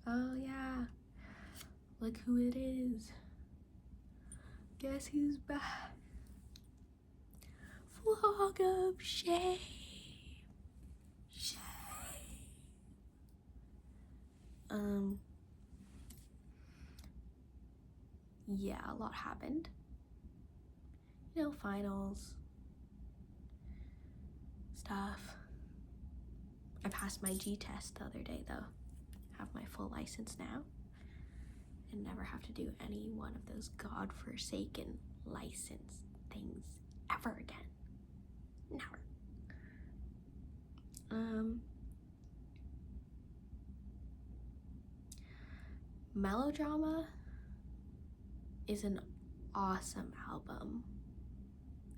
Oh yeah, look who it is. Guess who's back? Vlog of shame. Yeah, a lot happened. Finals, stuff. I passed my G test the other day though. Have my full license now and never have to do any one of those godforsaken license things ever again. Never. Melodrama is an awesome album,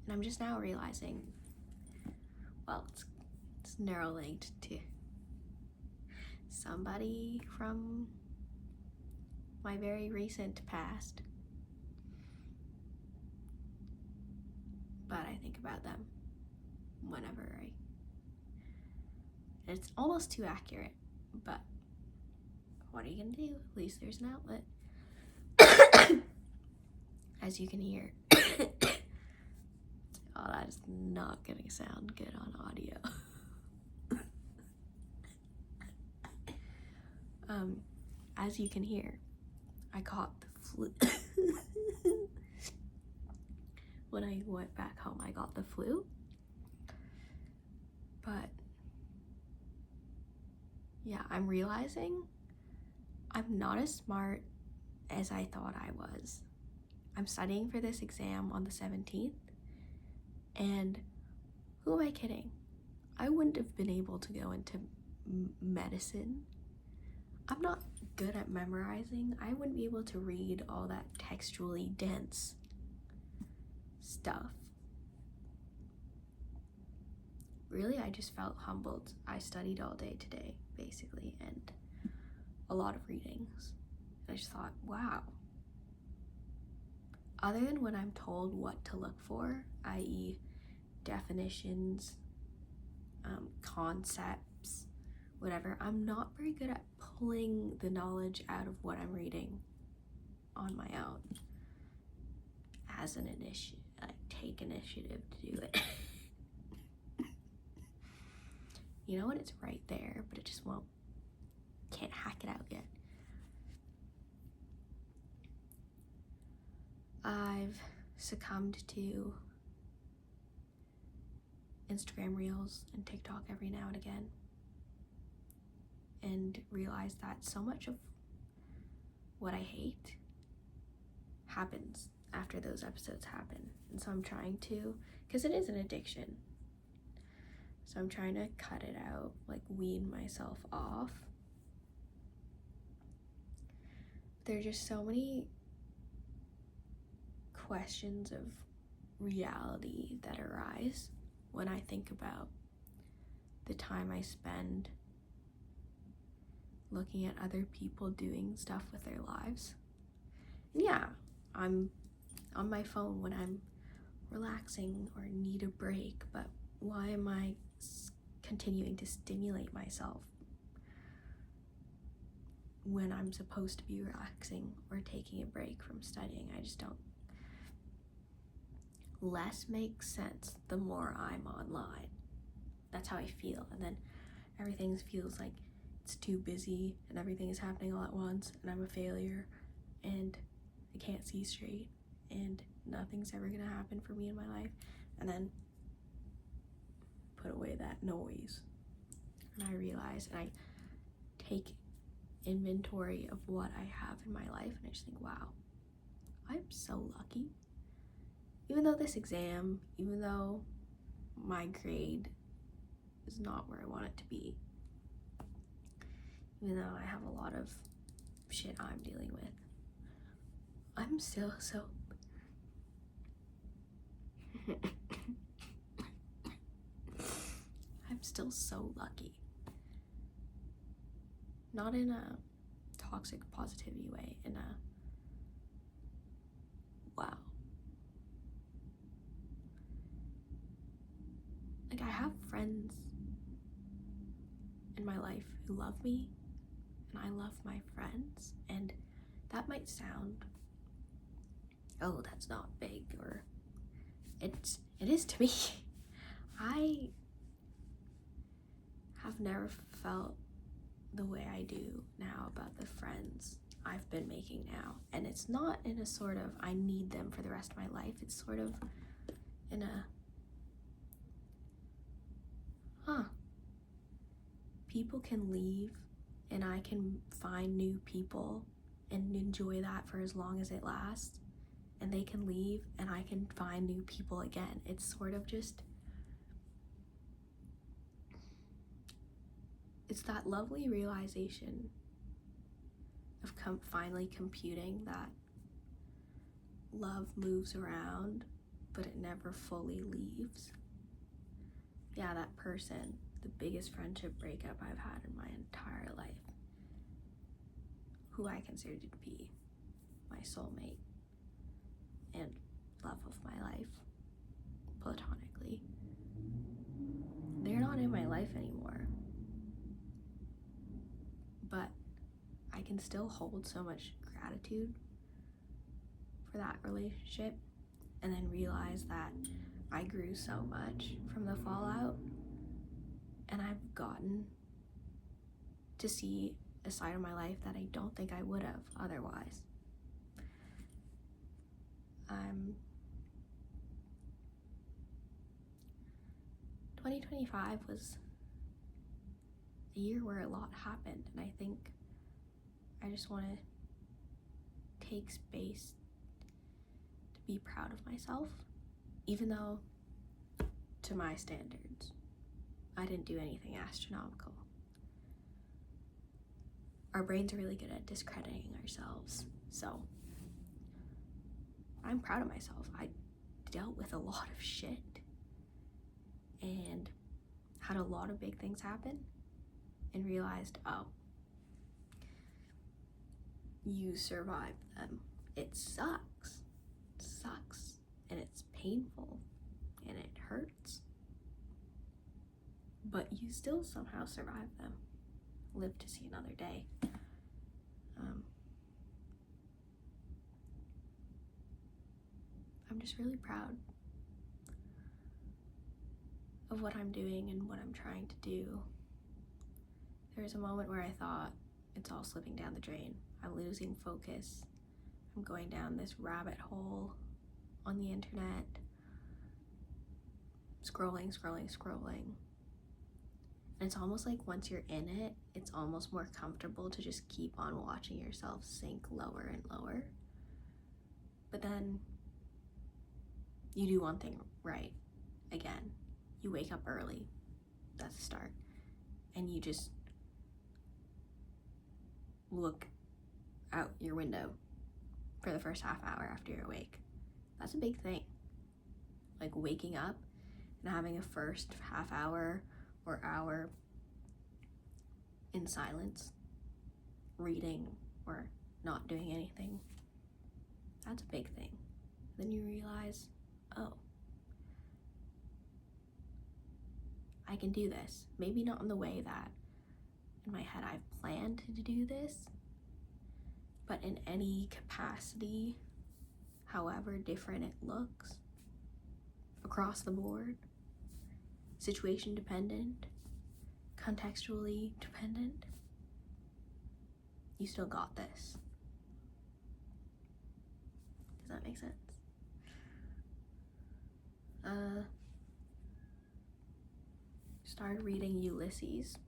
and I'm just now realizing, well, it's narrow linked to somebody from my very recent past, but I think about them whenever it's almost too accurate, but what are you gonna do? At least there's an outlet. As you can hear. Oh, that is not gonna sound good on audio. As you can hear, I caught the flu. When I went back home, I got the flu. But yeah, I'm realizing I'm not as smart as I thought I was. I'm studying for this exam on the 17th, and who am I kidding? I wouldn't have been able to go into medicine. I'm not good at memorizing. I wouldn't be able to read all that textually dense stuff. Really, I just felt humbled. I studied all day today, basically, and a lot of readings. I just thought, wow. Other than when I'm told what to look for, i.e. definitions, concepts, whatever, I'm not very good at pulling the knowledge out of what I'm reading on my own as an initiative. I take initiative to do it. You know what? It's right there, but it just can't hack it out yet. I've succumbed to Instagram Reels and TikTok every now and again, and realized that so much of what I hate happens after those episodes happen. And so I'm trying to, because it is an addiction, so I'm trying to cut it out, like wean myself off. There are just so many questions of reality that arise when I think about the time I spend looking at other people doing stuff with their lives. And yeah, I'm on my phone when I'm relaxing or need a break, but why am I continuing to stimulate myself when I'm supposed to be relaxing or taking a break from studying? I just don't. Less makes sense the more I'm online. That's how I feel. And then everything feels like it's too busy and everything is happening all at once and I'm a failure and I can't see straight and nothing's ever gonna happen for me in my life. And then put away that noise and I realize, and I take inventory of what I have in my life, and I just think, wow, I'm so lucky. Even though this exam, even though my grade is not where I want it to be, even though I have a lot of shit I'm dealing with, I'm still so I'm still so lucky. Not in a toxic positivity way, in a wow. Like, I have friends in my life who love me and I love my friends. And that might sound, oh, that's not big, or it is to me. I have never felt the way I do now about the friends I've been making now. And it's not in a sort of I need them for the rest of my life. It's sort of in a people can leave and I can find new people and enjoy that for as long as it lasts, and they can leave and I can find new people again. It's sort of just, it's that lovely realization of finally computing that love moves around but it never fully leaves. Yeah, that person, the biggest friendship breakup I've had in my entire life, who I considered to be my soulmate and love of my life, platonically, they're not in my life anymore. But I can still hold so much gratitude for that relationship, and then realize that I grew so much from the fallout, and I've gotten to see a side of my life that I don't think I would have otherwise. 2025 was a year where a lot happened, and I think I just want to take space to be proud of myself, even though to my standards I didn't do anything astronomical. Our brains are really good at discrediting ourselves, so I'm proud of myself. I dealt with a lot of shit and had a lot of big things happen, and realized, oh, you survived them. It sucks, and it's painful, and it hurts, but you still somehow survived them, live to see another day. I'm just really proud of what I'm doing and what I'm trying to do. There was a moment where I thought, it's all slipping down the drain. I'm losing focus. I'm going down this rabbit hole on the internet, scrolling. And it's almost like once you're in it, it's almost more comfortable to just keep on watching yourself sink lower and lower. But then you do one thing right again. You wake up early. That's a start. And you just look out your window for the first half hour after you're awake. That's a big thing. Like waking up and having a first half hour or hour in silence, reading or not doing anything. That's a big thing. Then you realize, oh, I can do this. Maybe not in the way that in my head I've planned to do this, but in any capacity, however different it looks, across the board, situation dependent, contextually dependent, you still got this. Does that make sense? Started reading Ulysses.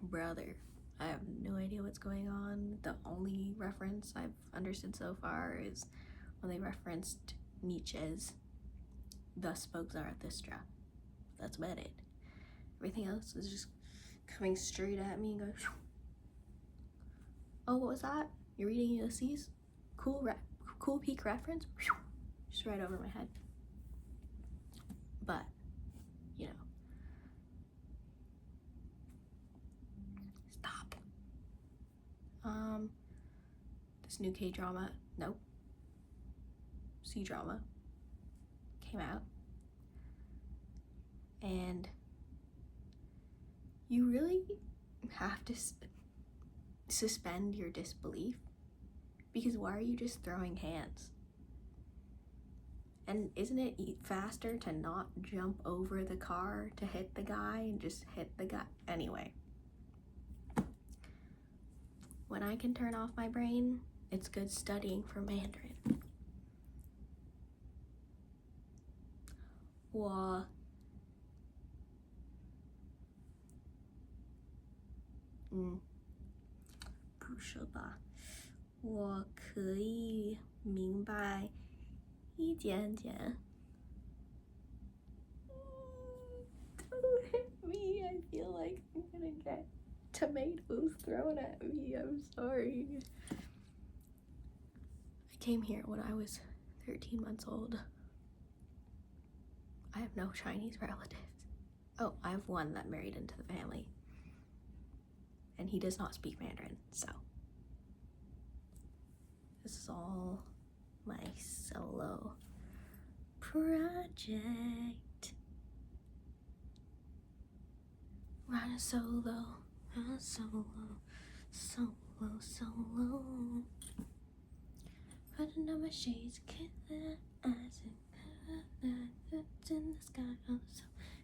Brother, I have no idea what's going on. The only reference I've understood so far is when they referenced Nietzsche's "Thus spoke Zarathustra." That's about it. Everything else is just coming straight at me and goes, oh, what was that? You're reading Ulysses? Cool peak reference? Just right over my head. But, you know, stop. This new K-drama, nope, C-drama came out, and you really have to suspend your disbelief, because why are you just throwing hands? And isn't it faster to not jump over the car to hit the guy and just hit the guy? Anyway, when I can turn off my brain, it's good studying for Mandarin. 不是吧？我可以明白一点点。Don't hit me. I feel like I'm gonna get tomatoes thrown at me. I'm sorry. I came here when I was 13 months old. I have no Chinese relatives. Oh, I have one that married into the family. And he does not speak Mandarin, so. This is all my solo project. Run a solo, solo. Putting on my shades, killer eyes, and in the sky. Is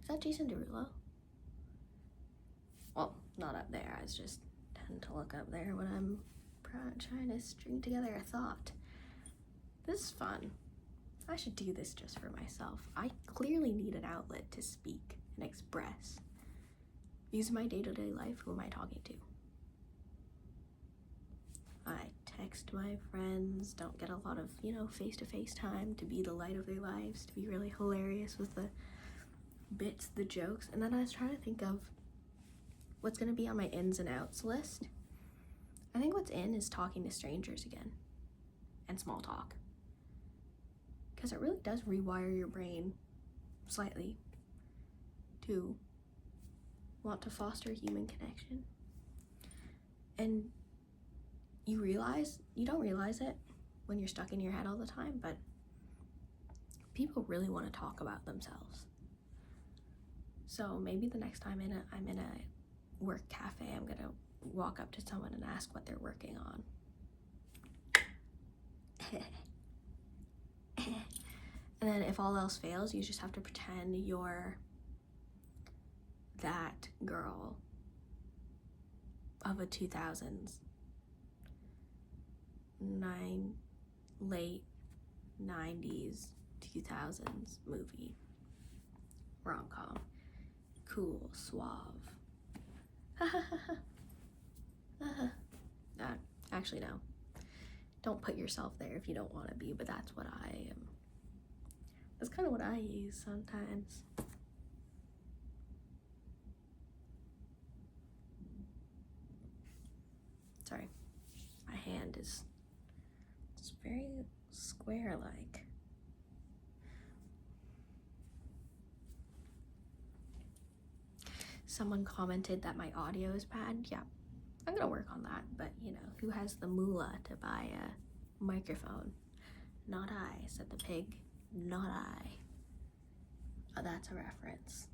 that Jason Derulo? Well, not up there. I just tend to look up there when I'm trying to string together a thought. This is fun. I should do this just for myself. I clearly need an outlet to speak and express. Because in my day-to-day life, who am I talking to? I text my friends, don't get a lot of, face-to-face time to be the light of their lives, to be really hilarious with the bits, the jokes. And then I was trying to think of what's gonna be on my ins and outs list. I think what's in is talking to strangers again and small talk. Because it really does rewire your brain slightly to want to foster human connection. And you don't realize it when you're stuck in your head all the time, but people really want to talk about themselves. So maybe the next time I'm in a work cafe, I'm gonna walk up to someone and ask what they're working on. And then if all else fails, you just have to pretend you're that girl of a 2000s, late 90s, 2000s movie, rom-com, cool, suave. Actually, no. Don't put yourself there if you don't want to be, but that's what I am. That's kind of what I use sometimes. Sorry, my hand is just very square-like. Someone commented that my audio is bad. Yeah, I'm gonna work on that, but who has the moolah to buy a microphone? Not I, said the pig. Not I. Oh, that's a reference.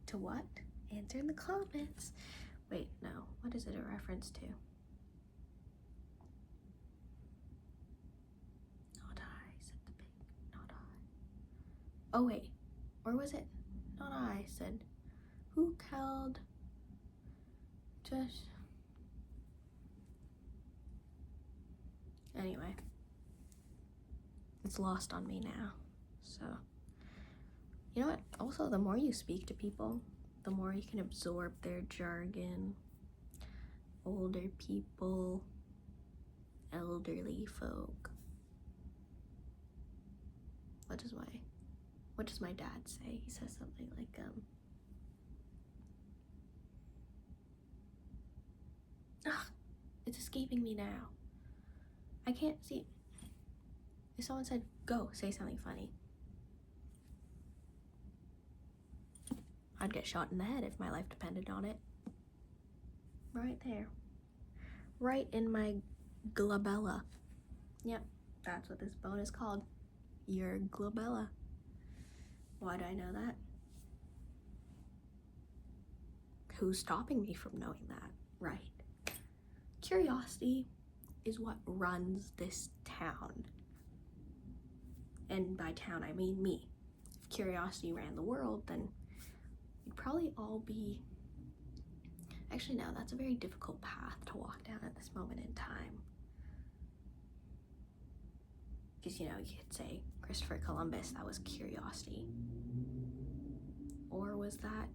To what? Answer in the comments. Wait, no. What is it a reference to? Not I, said the pig. Not I. Oh, wait. Or was it? Not I, said. Who killed? Just. Anyway. It's lost on me now. So, you know what? Also, the more you speak to people, the more you can absorb their jargon. Older people, elderly folk. What does my dad say? He says something like, it's escaping me now. I can't see. If someone said, go, say something funny, I'd get shot in the head if my life depended on it. Right there. Right in my glabella. Yep, that's what this bone is called. Your glabella. Why do I know that? who's stopping me from knowing that, right? Curiosity is what runs this town. And by town, I mean me. If curiosity ran the world, then we'd probably all be... Actually, no, that's a very difficult path to walk down at this moment in time. Because, you could say Christopher Columbus, that was curiosity. Or was that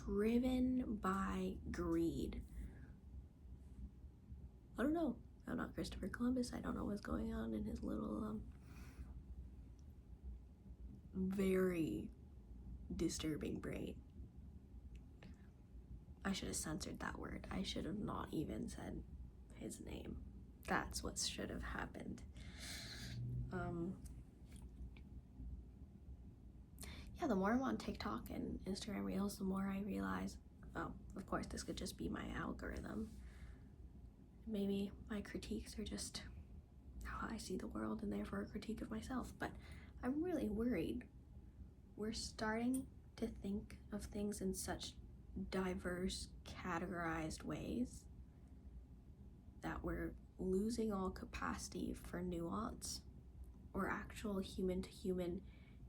driven by greed? I don't know. I'm not Christopher Columbus. I don't know what's going on in his little, very disturbing brain. I should have censored that word. I should have not even said his name. That's what should have happened. Yeah, the more I'm on TikTok and Instagram Reels, the more I realize, oh, of course, this could just be my algorithm. Maybe my critiques are just how I see the world and therefore a critique of myself. But I'm really worried. We're starting to think of things in such diverse, categorized ways that we're losing all capacity for nuance or actual human-to-human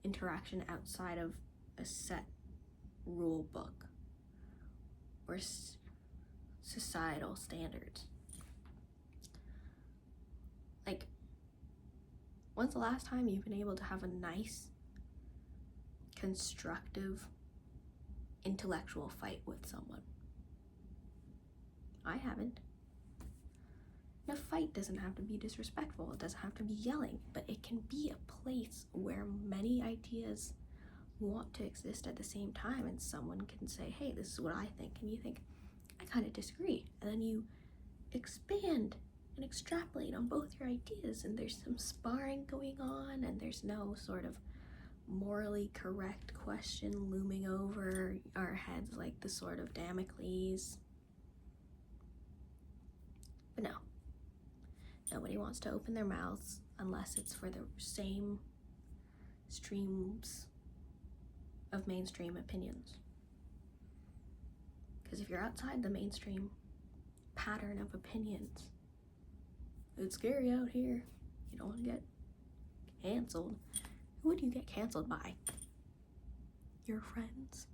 interaction outside of a set rule book or societal standards. Like, when's the last time you've been able to have a nice, constructive, intellectual fight with someone? I haven't. And a fight doesn't have to be disrespectful, it doesn't have to be yelling, but it can be a place where many ideas want to exist at the same time, and someone can say, hey, this is what I think, and you think, I kind of disagree, and then you expand and extrapolate on both your ideas, and there's some sparring going on, and there's no sort of morally correct question looming over our heads like the sword of Damocles. But no, nobody wants to open their mouths unless it's for the same streams of mainstream opinions. Because if you're outside the mainstream pattern of opinions, it's scary out here. You don't want to get canceled. Who would you get canceled by? Your friends?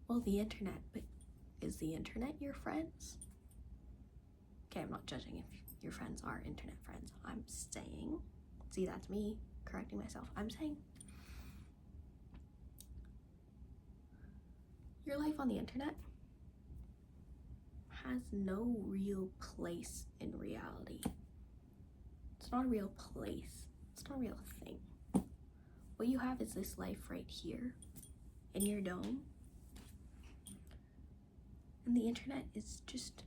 Well, the internet, but is the internet your friends? Okay, I'm not judging if your friends are internet friends. I'm saying, see, that's me correcting myself. I'm saying your life on the internet has no real place in reality. It's not a real place. It's not a real thing. What you have is this life right here in your dome. And the internet is just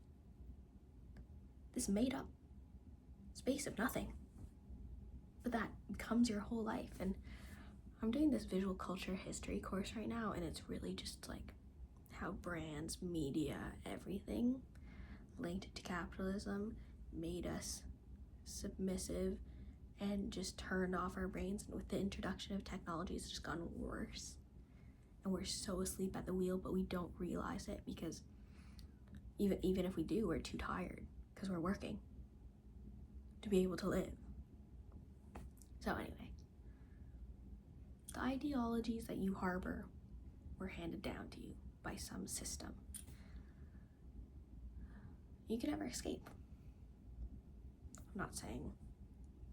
this made up space of nothing. But that becomes your whole life. And I'm doing this visual culture history course right now, and it's really just like how brands, media, everything linked to capitalism made us submissive and just turned off our brains. And with the introduction of technology, it's just gotten worse. And we're so asleep at the wheel, but we don't realize it, because even if we do, we're too tired because we're working to be able to live. So anyway, the ideologies that you harbor were handed down to you by some system. You can never escape. I'm not saying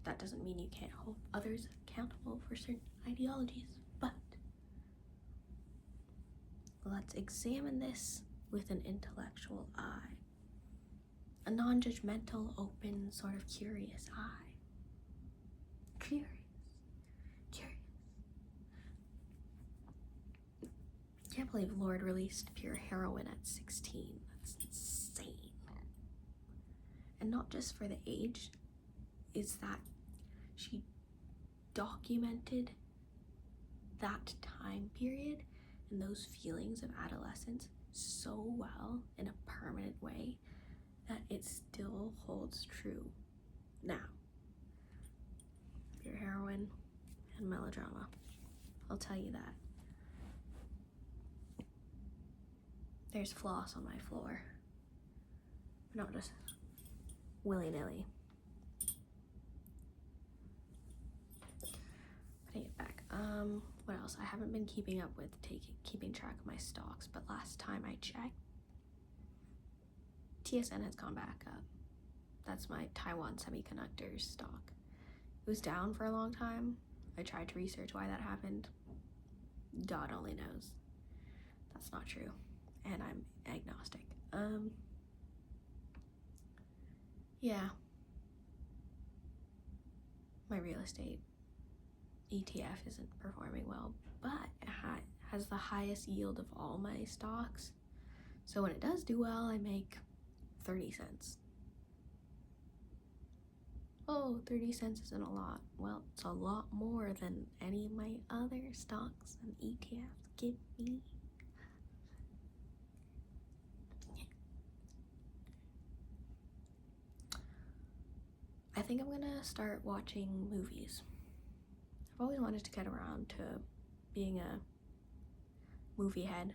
that doesn't mean you can't hold others accountable for certain ideologies, but let's examine this with an intellectual eye. A non-judgmental, open, sort of curious eye. Curious. Can't believe Lorde released Pure Heroin at 16. That's insane. And not just for the age, is that she documented that time period and those feelings of adolescence so well in a permanent way that it still holds true now. Pure heroin and melodrama, I'll tell you that. There's floss on my floor. Not just willy-nilly. Putting it back. What else? I haven't been keeping up with keeping track of my stocks, but last time I checked, TSN has gone back up. That's my Taiwan Semiconductors stock. It was down for a long time. I tried to research why that happened. God only knows. That's not true. And I'm agnostic. Yeah. My real estate ETF isn't performing well, but it has the highest yield of all my stocks. So when it does do well, I make 30 cents. Oh, 30 cents isn't a lot. Well, it's a lot more than any of my other stocks and ETFs give me. I think I'm gonna start watching movies. I've always wanted to get around to being a movie head.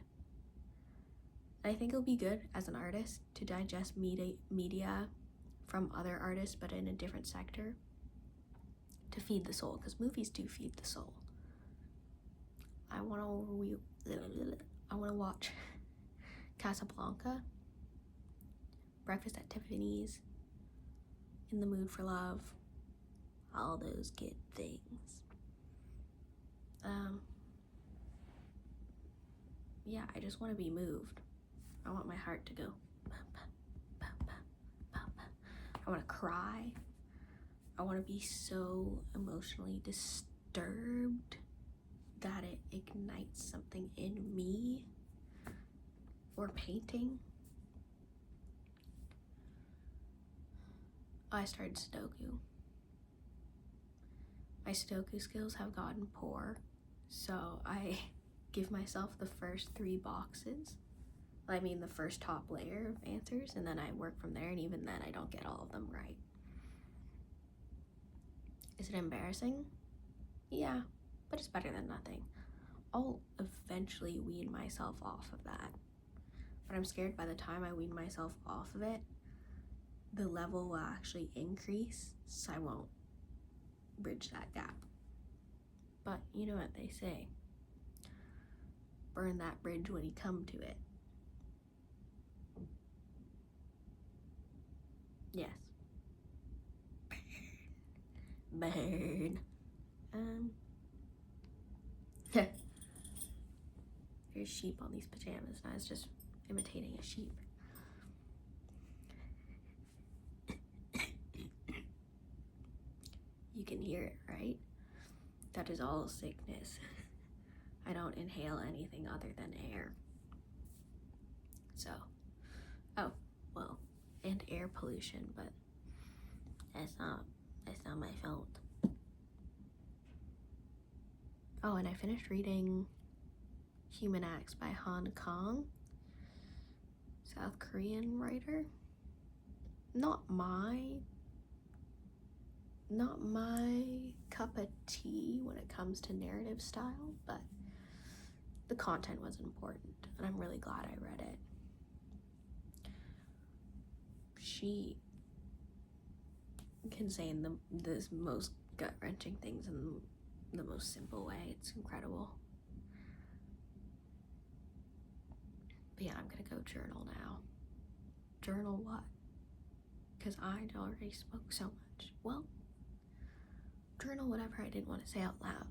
I think it'll be good as an artist to digest media from other artists, but in a different sector, to feed the soul, because movies do feed the soul. I want to watch Casablanca, Breakfast at Tiffany's, In the Mood for Love, all those good things. Yeah, I just want to be moved. I want my heart to go. I want to cry. I want to be so emotionally disturbed that it ignites something in me. Or painting. I started Sudoku. My Sudoku skills have gotten poor, so I give myself the first 3 boxes. I mean the first top layer of answers, and then I work from there, and even then I don't get all of them right. Is it embarrassing? Yeah, but it's better than nothing. I'll eventually wean myself off of that. But I'm scared by the time I wean myself off of it, the level will actually increase, so I won't bridge that gap. But you know what they say. Burn that bridge when you come to it. Yes. Burn. There's sheep on these pajamas, and I was just imitating a sheep. You can hear it, right? That is all sickness. I don't inhale anything other than air. So, oh, well, and air pollution, but that's not my fault. Oh, and I finished reading Human Acts by Han Kang, South Korean writer. Not my cup of tea when it comes to narrative style, but the content was important, and I'm really glad I read it. She can say the most gut-wrenching things in the most simple way. It's incredible. But yeah, I'm gonna go journal now. Journal what? Because I already spoke so much. Well, journal whatever I didn't want to say out loud.